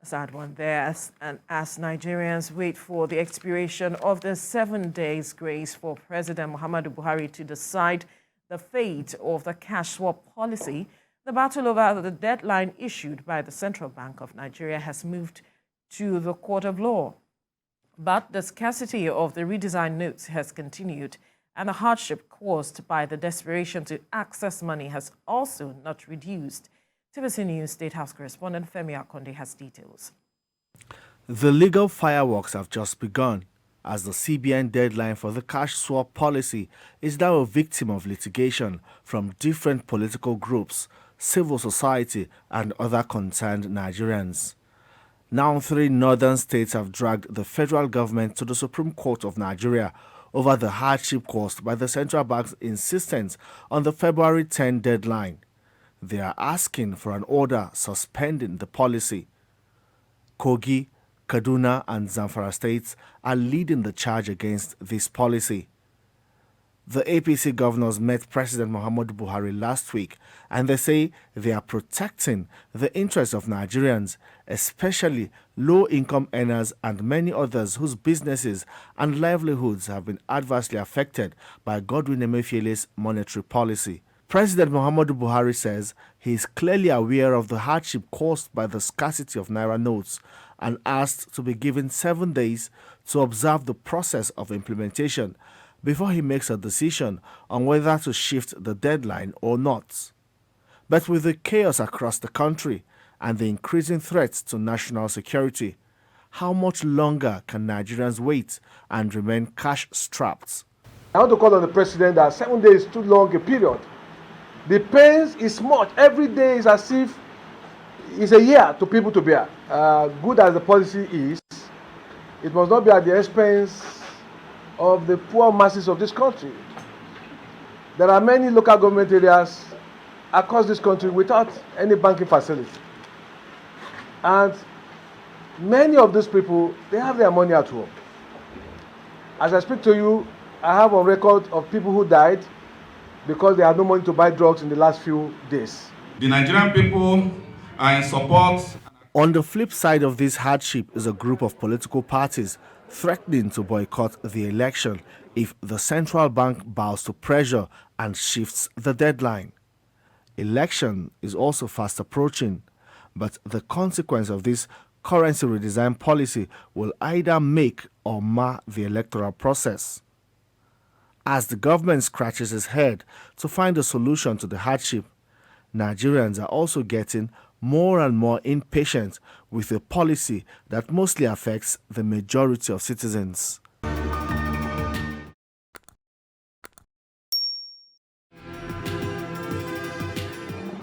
sad one there, as Nigerians wait for the expiration of the 7 days grace for President Muhammadu Buhari to decide the fate of the cash swap policy. The battle over the deadline issued by the Central Bank of Nigeria has moved to the court of law. But the scarcity of the redesigned notes has continued, and the hardship caused by the desperation to access money has also not reduced. TVC News State House correspondent Femi Akonde has details. The legal fireworks have just begun, as the CBN deadline for the cash swap policy is now a victim of litigation from different political groups, civil society, and other concerned Nigerians. Now 3 northern states have dragged the federal government to the Supreme Court of Nigeria over the hardship caused by the central bank's insistence on the February 10 deadline. They are asking for an order suspending the policy. Kogi, Kaduna, and Zamfara states are leading the charge against this policy. The APC governors met President Muhammadu Buhari last week, and they say they are protecting the interests of Nigerians, especially low-income earners and many others whose businesses and livelihoods have been adversely affected by Godwin Emefiele's monetary policy. President Muhammadu Buhari says he is clearly aware of the hardship caused by the scarcity of Naira notes and asked to be given 7 days to observe the process of implementation before he makes a decision on whether to shift the deadline or not. But with the chaos across the country and the increasing threats to national security, how much longer can Nigerians wait and remain cash-strapped? I want to call on the president that 7 days is too long a period. The pains is much. Every day is as if it's a year to people to bear. Good as the policy is, it must not be at the expense of the poor masses of this country. There are many local government areas across this country without any banking facility. And many of these people, they have their money at home. As I speak to you, I have on record of people who died because they had no money to buy drugs in the last few days. The Nigerian people are in support. On the flip side of this hardship is a group of political parties threatening to boycott the election if the central bank bows to pressure and shifts the deadline. Election is also fast approaching, but the consequence of this currency redesign policy will either make or mar the electoral process. As the government scratches its head to find a solution to the hardship, Nigerians are also getting more and more impatient with a policy that mostly affects the majority of citizens.